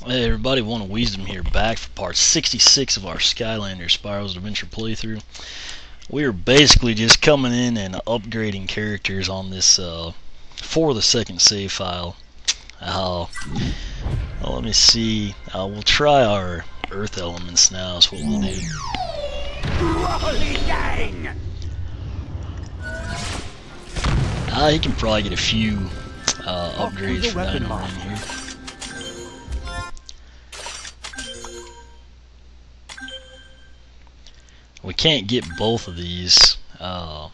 Hey everybody, One of Wisdom here, back for part 66 of our Skylanders Spyro's Adventure playthrough. We are basically just coming in and upgrading characters on this for the second save file. Let me see. We'll try our Earth elements now. Is what we'll do. He can probably get a few upgrades for Dino Ring here. We can't get both of these. I'll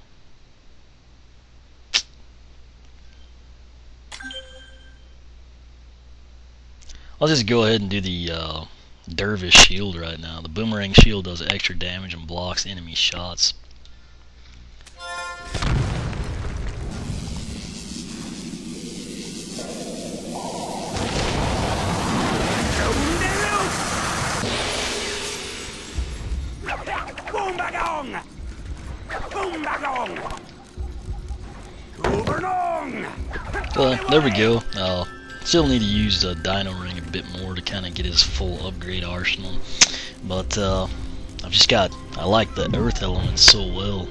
just go ahead and do the Dervish shield right now. The boomerang shield does extra damage and blocks enemy shots. Well, there we go. Still need to use the Dino Ring a bit more to kind of get his full upgrade arsenal. But I like the Earth elements so well.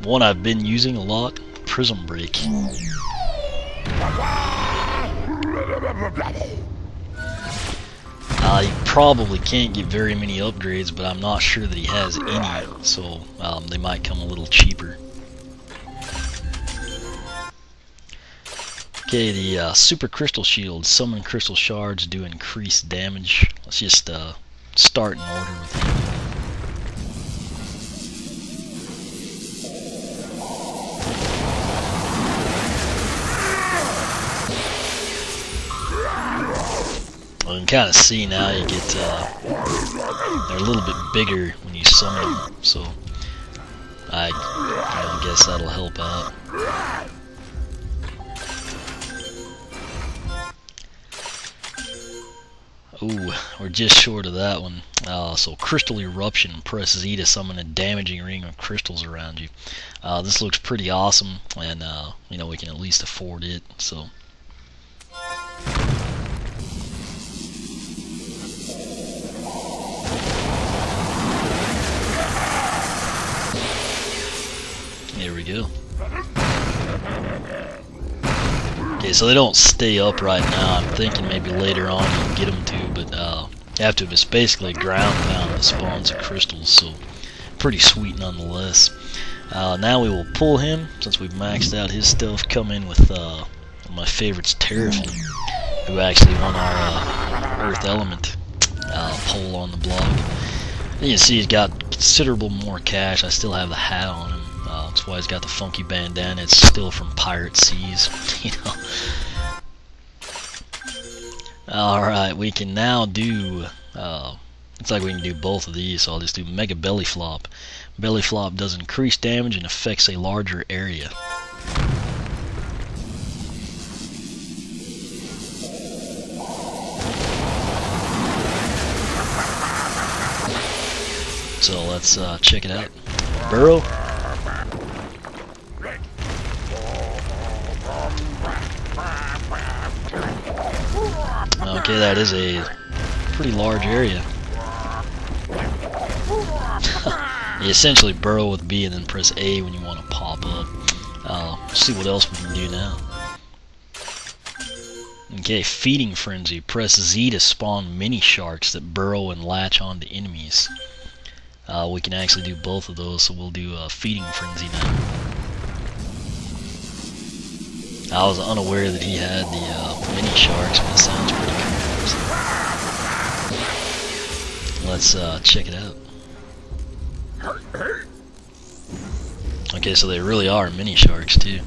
One I've been using a lot, Prism Break. You probably can't get very many upgrades, but I'm not sure that he has any, so they might come a little cheaper. Okay, the Super Crystal Shield. Summon crystal shards do increased damage. Let's just start in order with him. Well, you can kind of see now you get they're a little bit bigger when you summon them, so I guess that'll help out. Ooh, we're just short of that one. So Crystal Eruption. Press Z to summon a damaging ring of crystals around you. This looks pretty awesome, and we can at least afford it. So. Here we go. Okay, so they don't stay up right now. I'm thinking maybe later on you can get them to, but you have to. It's basically a ground pound that spawns the crystals, so pretty sweet nonetheless. Now we will pull him, since we've maxed out his stuff. Come in with one of my favorites, Terrafin, who actually won our Earth Element poll on the blog. You can see he's got considerable more cash. I still have the hat on him. That's why he's got the funky bandana. It's still from Pirate Seas, Alright, we can now do, looks like we can do both of these, so I'll just do Mega Belly Flop. Belly Flop does increase damage and affects a larger area. So let's check it out. Burrow. Okay, that is a pretty large area. You essentially burrow with B and then press A when you want to pop up. Let's see what else we can do now. Okay, Feeding Frenzy. Press Z to spawn mini sharks that burrow and latch onto enemies. We can actually do both of those, so we'll do Feeding Frenzy now. I was unaware that he had the mini sharks, but it sounds pretty cool. So let's check it out. Okay, so they really are mini sharks too.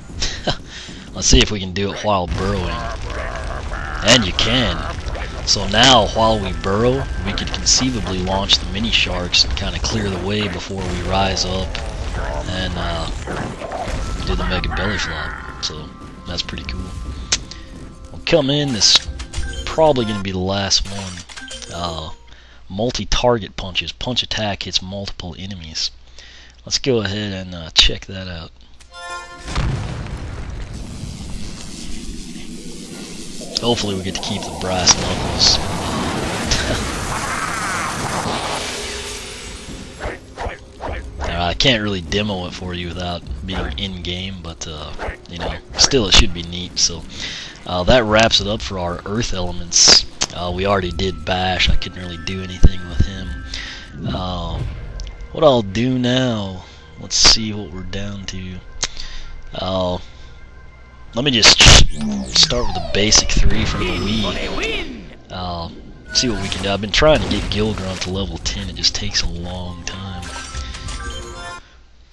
Let's see if we can do it while burrowing. And you can. So now, while we burrow, we could conceivably launch the mini sharks and kind of clear the way before we rise up and do the Mega Belly Flop. So that's pretty cool. We'll come in. This is probably going to be the last one. Multi-target punches. Punch attack hits multiple enemies. Let's go ahead and check that out. Hopefully we get to keep the brass knuckles. I can't really demo it for you without being in-game, but you know, still it should be neat. So that wraps it up for our Earth elements. We already did Bash. I couldn't really do anything with him. What I'll do now, let's see what we're down to. Let me just start with the basic 3 from the Wii. See what we can do. I've been trying to get Gil Grunt to level 10. It just takes a long time.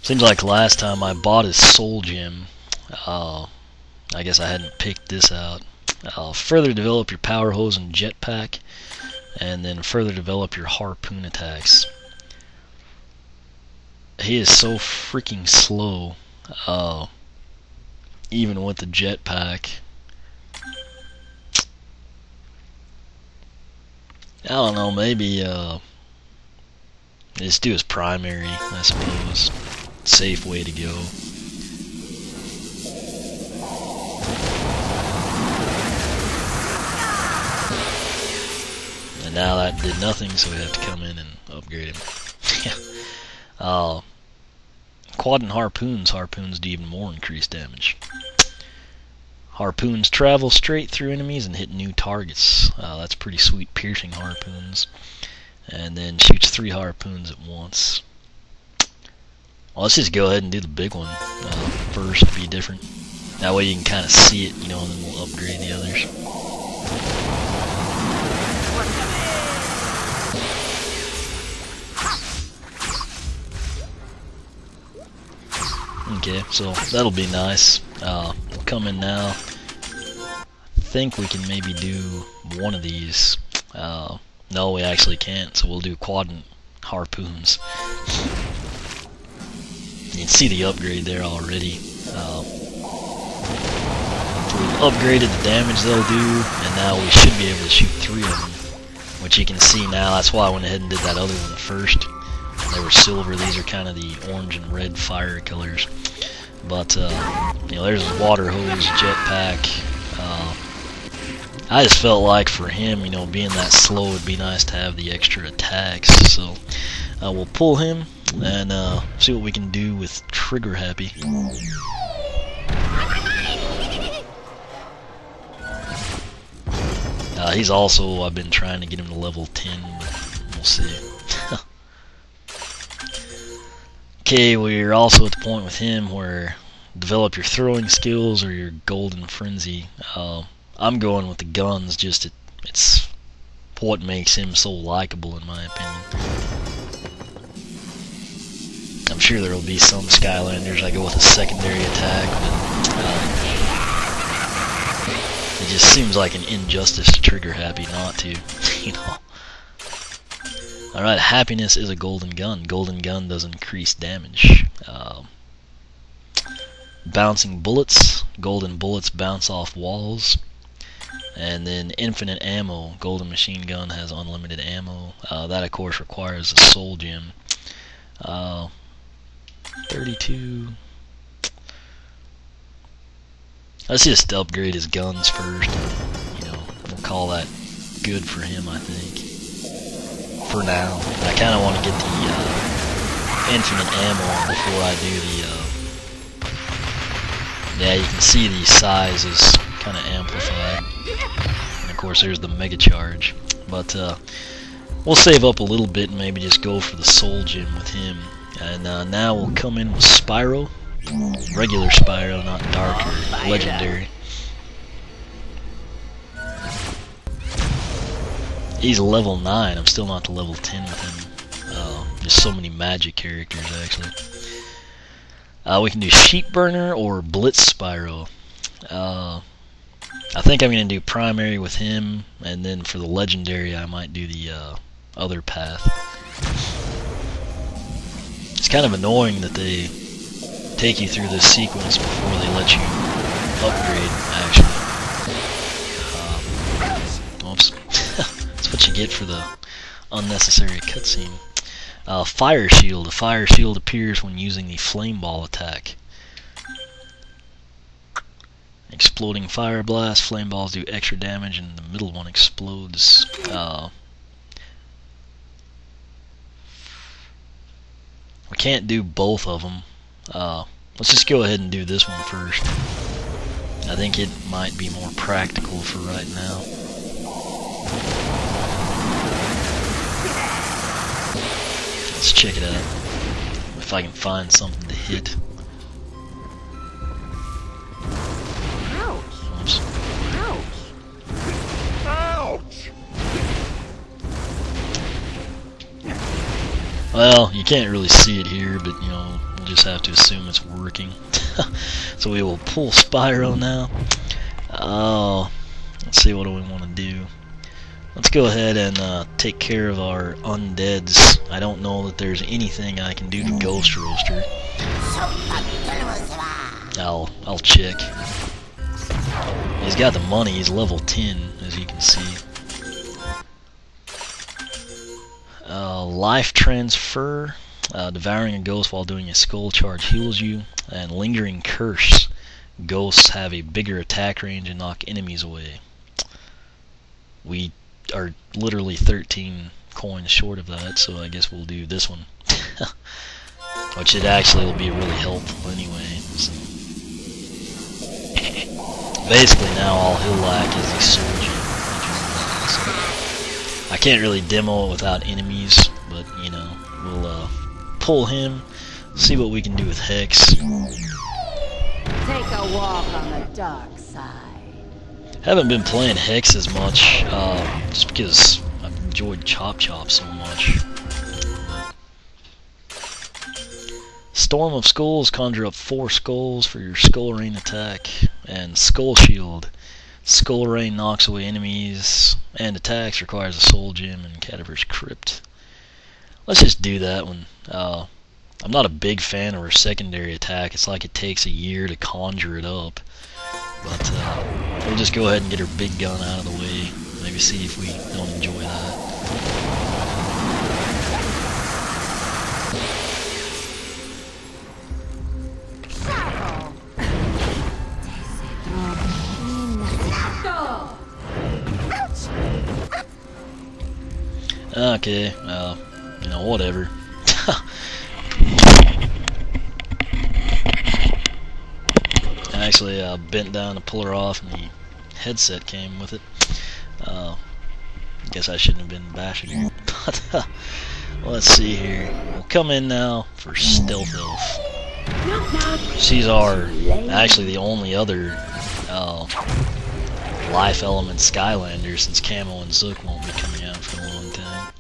Seems like last time I bought his Soul Gem. I guess I hadn't picked this out. Further develop your Power Hose and Jetpack, and then further develop your Harpoon attacks. He is so freaking slow, even with the Jetpack. I don't know, maybe just do his primary, I suppose. Safe way to go. And now that did nothing, so we have to come in and upgrade him. Quad and Harpoons. Harpoons do even more increased damage. Harpoons travel straight through enemies and hit new targets. That's pretty sweet. Piercing Harpoons. And then shoots 3 harpoons at once. Well, let's just go ahead and do the big one first to be different. That way you can kind of see it, you know, and then we'll upgrade the others. Okay, so that'll be nice. We'll come in now. I think we can maybe do one of these. No, we actually can't, so we'll do quad and harpoons. You can see the upgrade there already. So we've upgraded the damage they'll do, and now we should be able to shoot 3 of them, which you can see now. That's why I went ahead and did that other one first. They were silver. These are kind of the orange and red fire colors. But you know, there's his water hose, jetpack. I just felt like for him, you know, being that slow, it'd be nice to have the extra attacks. So we'll pull him and see what we can do with Trigger Happy. He's also, I've been trying to get him to level 10, but we'll see. Okay, we're also at the point with him where develop your throwing skills or your golden frenzy. I'm going with the guns, just it's what makes him so likable in my opinion. I'm sure there will be some Skylanders I go with a secondary attack, but it just seems like an injustice to Trigger Happy not to, you know. Alright, Happiness is a golden gun. Golden gun does increase damage. Bouncing bullets. Golden bullets bounce off walls. And then infinite ammo. Golden machine gun has unlimited ammo. That of course requires a soul gem. 32. Let's just upgrade his guns first. You know, we'll call that good for him, I think. For now. I kind of want to get the infinite ammo before I do the yeah, you can see the size is kind of amplified, and of course there's the mega charge, but we'll save up a little bit and maybe just go for the soul gem with him. And now we'll come in with Spyro, regular Spyro, not dark or legendary. He's level 9. I'm still not to level 10 with him. There's so many magic characters, actually. We can do Sheep Burner or Blitz Spyro. I think I'm going to do primary with him, and then for the legendary I might do the other path. It's kind of annoying that they take you through this sequence before they let you upgrade, actually. Oops. That's what you get for the unnecessary cutscene. Fire Shield. A fire shield appears when using the Flame Ball attack. Exploding fire blast. Flame balls do extra damage, and the middle one explodes. We can't do both of them. Let's just go ahead and do this one first. I think it might be more practical for right now. Let's check it out. If I can find something to hit. Oops. Well, you can't really see it here, but you know, we'll just have to assume it's working. So we will pull Spyro now. Let's see, what do we want to do? Let's go ahead and take care of our undeads. I don't know that there's anything I can do to Ghost Roaster. I'll check. He's got the money. He's level 10, as you can see. Life transfer. Devouring a ghost while doing a skull charge heals you. And lingering curse. Ghosts have a bigger attack range and knock enemies away. We are literally 13 coins short of that, so I guess we'll do this one. Which it actually will be really helpful anyway. So. Basically now all he'll lack is the soldier. I can't really demo it without enemies, but you know, we'll pull him, see what we can do with Hex. Take a walk on the dark side. Haven't been playing Hex as much, just because I've enjoyed Chop Chop so much. Storm of Skulls, conjure up 4 skulls for your Skull Rain attack. And Skull Shield. Skull Rain knocks away enemies and attacks, requires a Soul Gem and Cadaver's Crypt. Let's just do that one. I'm not a big fan of her secondary attack. It's like it takes a year to conjure it up. But we'll just go ahead and get her big gun out of the way. Maybe see if we don't enjoy that. Okay, you know, whatever. Actually, I bent down to pull her off, and the headset came with it. I guess I shouldn't have been bashing her. But let's see here. We'll come in now for Stealth Elf. She's actually the only other life element Skylanders, since Camo and Zook won't be coming out for a long time.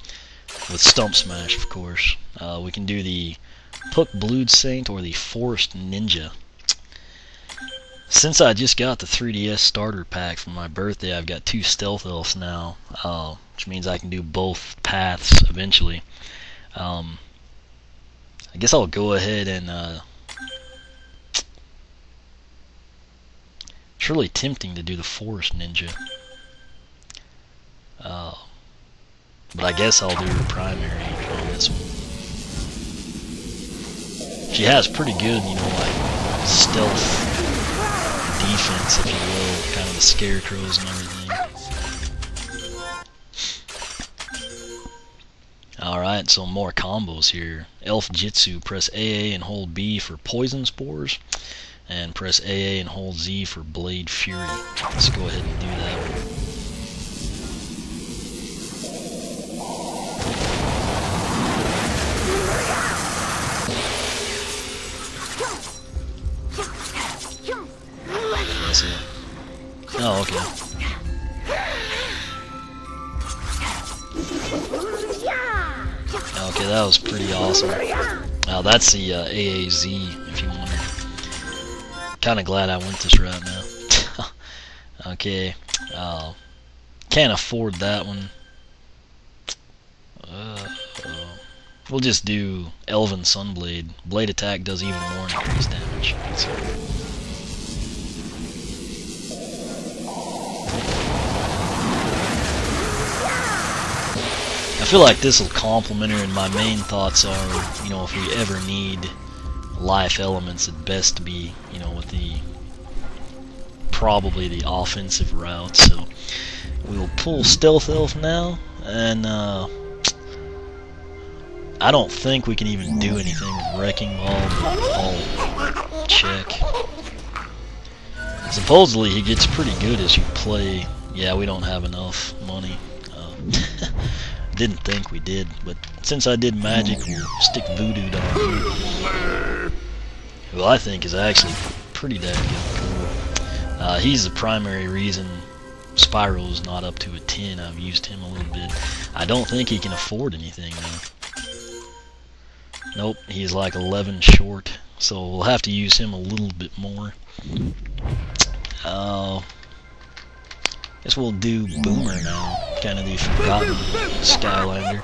With Stump Smash, of course. We can do the Puck Blood Saint or the Forest Ninja. Since I just got the 3DS starter pack for my birthday, I've got 2 Stealth Elves now, which means I can do both paths eventually. I guess I'll go ahead and it's really tempting to do the Forest Ninja. But I guess I'll do her primary on this one. She has pretty good, you know, like, stealth defense, if you will, kind of the scarecrows and everything. Alright, so more combos here. Elf Jitsu, press AA and hold B for Poison Spores, and press AA and hold Z for Blade Fury. Let's go ahead and do that one. Oh, okay. Okay, that was pretty awesome. Now that's the AAZ, if you wonder. Kinda glad I went this route now. Okay, can't afford that one. We'll just do Elven Sunblade. Blade attack does even more increased damage. I feel like this will complement her, and my main thoughts are, you know, if we ever need life elements, it'd best to be, you know, with the probably the offensive route. So we'll pull Stealth Elf now, and I don't think we can even do anything with Wrecking Ball, but I'll check. Supposedly he gets pretty good as you play. Yeah, we don't have enough money. Didn't think we did, but since I did magic, we'll stick Voodoo down here. Who I think is actually pretty damn good. He's the primary reason Spyro's not up to a 10. I've used him a little bit. I don't think he can afford anything though. Nope, he's like 11 short, so we'll have to use him a little bit more. Guess we'll do Boomer now, kind of the forgotten Skylander.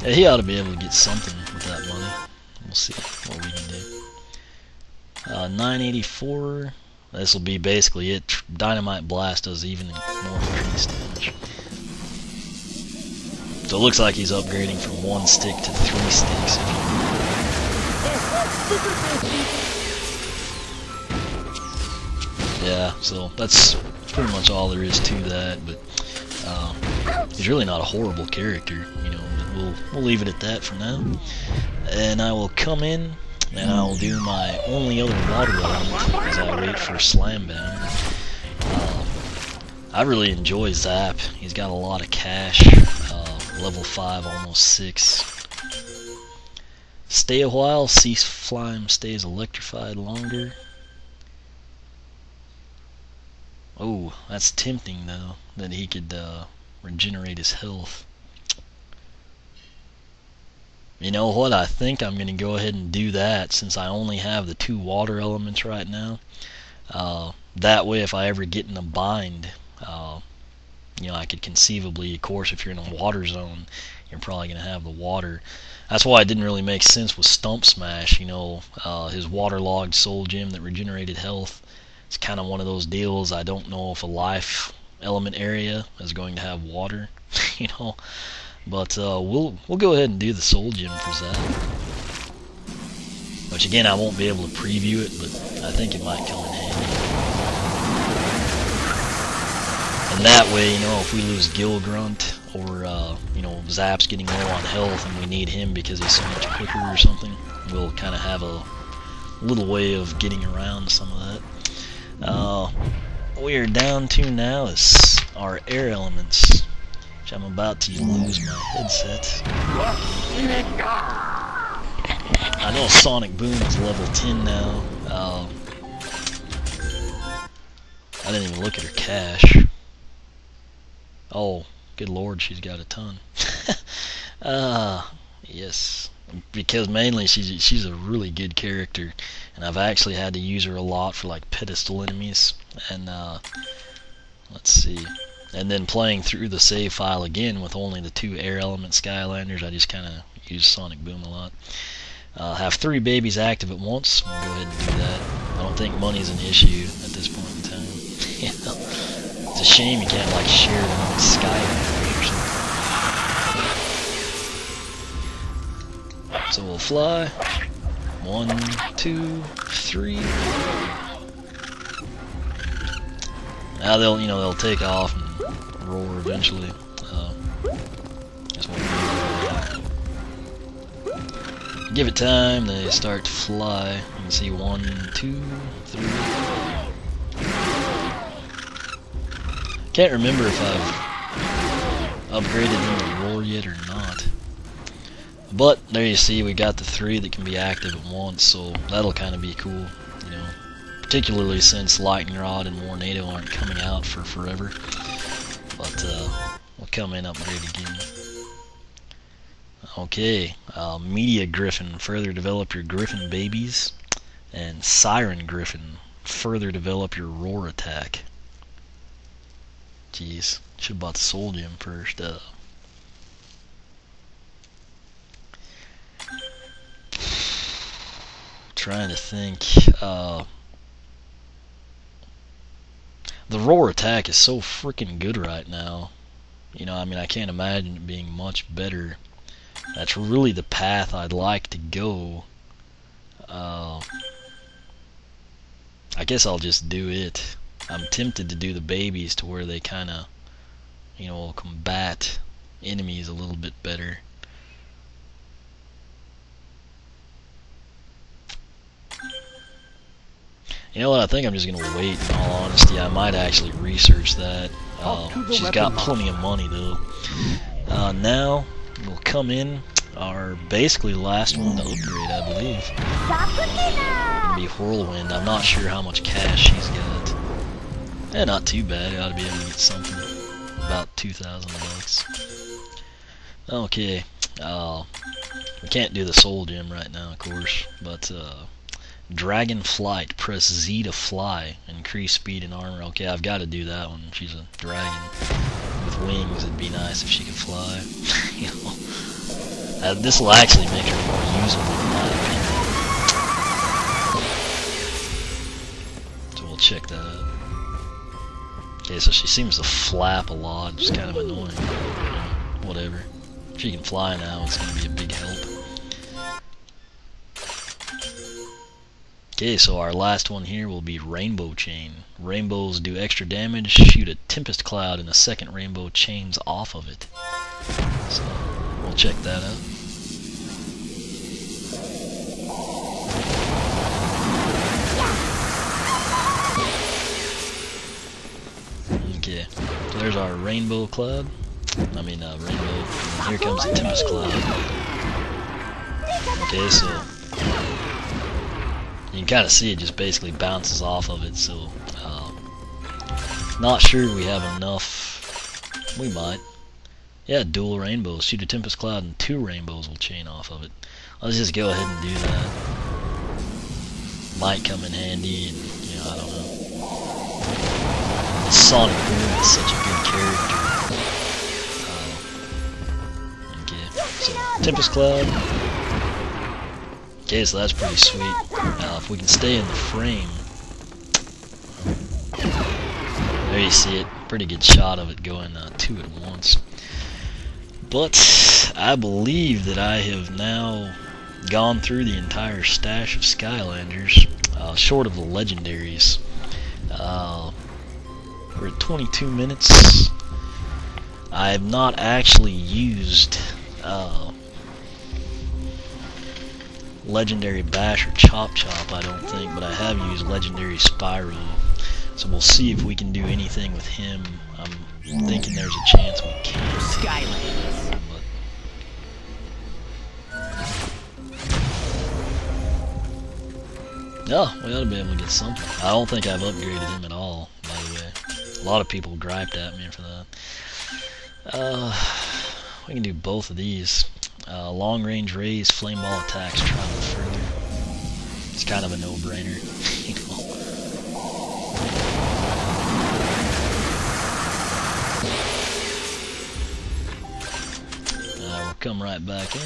Yeah, he ought to be able to get something with that money. We'll see what we can do. 984. This will be basically it. Dynamite Blast does even more increased damage. So it looks like he's upgrading from 1 stick to 3 sticks. Yeah, so that's pretty much all there is to that. But he's really not a horrible character, you know. But we'll leave it at that for now. And I will come in and I will do my only other water element as I wait for Slam Bound. I really enjoy Zap. He's got a lot of cash. Level 5, almost 6. Stay a while, cease flame stays electrified longer. Oh, that's tempting though, that he could regenerate his health. You know what, I think I'm going to go ahead and do that since I only have the 2 water elements right now. That way if I ever get in a bind, you know, I could conceivably, of course, if you're in a water zone, you're probably going to have the water. That's why it didn't really make sense with Stump Smash, you know, his waterlogged soul gem that regenerated health. It's kind of one of those deals. I don't know if a life element area is going to have water, you know. But we'll go ahead and do the soul gem for Zap. Which again, I won't be able to preview it, but I think it might come in handy. And that way, you know, if we lose Gil Grunt or you know, Zap's getting low on health and we need him because he's so much quicker or something, we'll kind of have a little way of getting around some of that. What we are down to now is our air elements, which I'm about to lose my headset. I know Sonic Boom is level 10 now. I didn't even look at her cash. Oh, good lord, she's got a ton. Yes, because mainly she's a really good character, and I've actually had to use her a lot for like pedestal enemies. And let's see, and then playing through the save file again with only the 2 air element Skylanders, I just kind of use Sonic Boom a lot. Have 3 babies active at once. We'll go ahead and do that. I don't think money's an issue at this point in time. You know? It's a shame you can't like share them on Skylanders or something. So we'll fly. 1, 2, 3. Now they'll take off and roar eventually. That's what we'll do. Give it time, they start to fly. You can see 1, 2, 3. Can't remember if I've upgraded them to roar yet or not. But there you see, we got the 3 that can be active at once, so that'll kind of be cool, you know. Particularly since Lightning Rod and Tornado aren't coming out for forever. But we'll come in, upgrade again. Okay, Media Griffin, further develop your Griffin babies. And Siren Griffin, further develop your roar attack. Jeez, should have bought the soul gem first. Trying to think. The roar attack is so freaking good right now. You know, I mean, I can't imagine it being much better. That's really the path I'd like to go. I guess I'll just do it. I'm tempted to do the babies to where they kind of, you know, will combat enemies a little bit better. You know what, I think I'm just going to wait, in all honesty. I might actually research that. She's got plenty of money, though. Now, we'll come in, our basically last one to upgrade, I believe. It'll be Whirlwind. I'm not sure how much cash she's got. Not too bad. I ought to be able to get something. About 2,000 bucks. Okay. We can't do the soul gem right now, of course, but Dragon Flight. Press Z to fly. Increase speed and armor. Okay, I've got to do that one. She's a dragon with wings. It'd be nice if she could fly. You know, this will actually make her more usable, in my opinion. So we'll check that out. Okay, so she seems to flap a lot. Just kind of annoying. Whatever. If she can fly now, it's going to be a big help. Okay, so our last one here will be Rainbow Chain. Rainbows do extra damage, shoot a Tempest Cloud, and a second rainbow chains off of it. So, we'll check that out. Okay, so there's our Rainbow Cloud. Rainbow. And here comes the Tempest Cloud. Okay, so you can kind of see it just basically bounces off of it, so not sure we have enough. We might. Yeah, dual rainbows. Shoot a Tempest Cloud and 2 rainbows will chain off of it. Let's just go ahead and do that. Might come in handy, and you know, I don't know. Sonic Boom is such a good character. Okay, so Tempest Cloud. Okay, so that's pretty sweet. Now, if we can stay in the frame, there you see it. Pretty good shot of it going 2 at once. But I believe that I have now gone through the entire stash of Skylanders, short of the legendaries. We're at 22 minutes. I have not actually used Legendary Bash or Chop Chop, I don't think, but I have used Legendary Spyro. So we'll see if we can do anything with him. I'm thinking there's a chance we can. Skylanders. Yeah, we ought to be able to get something. I don't think I've upgraded him at all, by the way. A lot of people griped at me for that. We can do both of these. Long range raise, flame ball attacks, travel further. It's kind of a no-brainer, you know. We'll come right back in.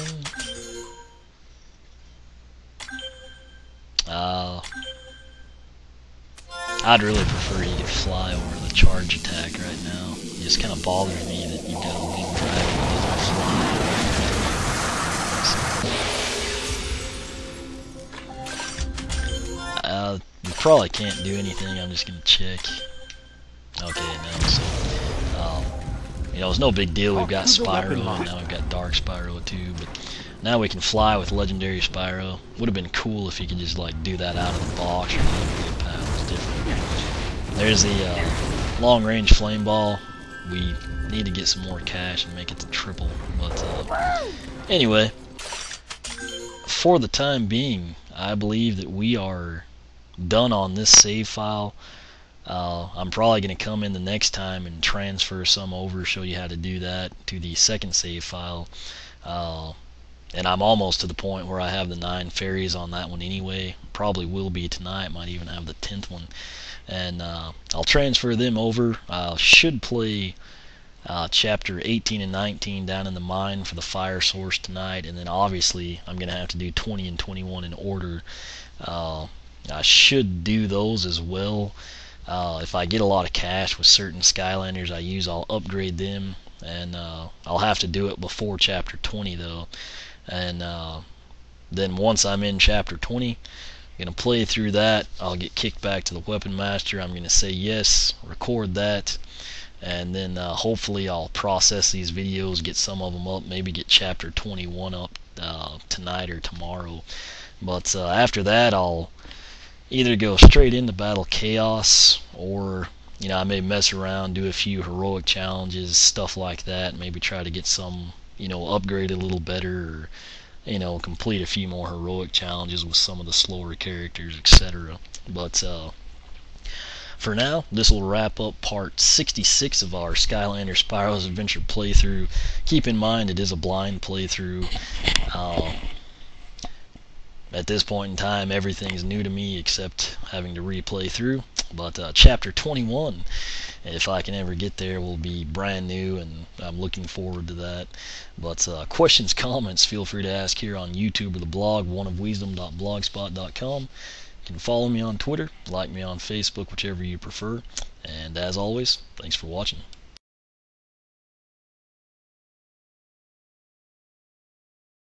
I'd really prefer he could fly over the charge attack right now. It just kind of bothers me that you've got a winged dragon that doesn't fly. You probably can't do anything. I'm just gonna check. Okay, no. So, you know, it's no big deal. We've got Spyro, and now we've got Dark Spyro too. But now we can fly with Legendary Spyro. Would have been cool if you could just like do that out of the box or whatever. It's different. There's the long-range flame ball. We need to get some more cash and make it to triple. But anyway, for the time being, I believe that we are done on this save file. I'm probably going to come in the next time and transfer some over, show you how to do that to the second save file. And I'm almost to the point where I have the 9 fairies on that one anyway. Probably will be tonight, might even have the 10th one. And I'll transfer them over. I should play chapter 18 and 19 down in the mine for the fire source tonight, and then obviously I'm going to have to do 20 and 21 in order. I should do those as well. If I get a lot of cash with certain Skylanders I'll upgrade them, and I'll have to do it before chapter 20 though. And then once I'm in chapter 20, Gonna play through that. I'll get kicked back to the weapon master. I'm gonna say yes, record that, and then hopefully I'll process these videos, get some of them up, maybe get chapter 21 up tonight or tomorrow. But after that, I'll either go straight into Battle Chaos, or I may mess around, do a few heroic challenges, stuff like that. Maybe try to get some, upgrade a little better, or complete a few more heroic challenges with some of the slower characters, etc. But for now, this will wrap up part 66 of our Skylanders Spyro's Adventure playthrough. Keep in mind it is a blind playthrough. At this point in time, everything's new to me except having to replay through. But chapter 21, if I can ever get there, will be brand new, and I'm looking forward to that. But questions, comments, feel free to ask here on YouTube or the blog, oneofwisdom.blogspot.com. You can follow me on Twitter, like me on Facebook, whichever you prefer. And as always, thanks for watching.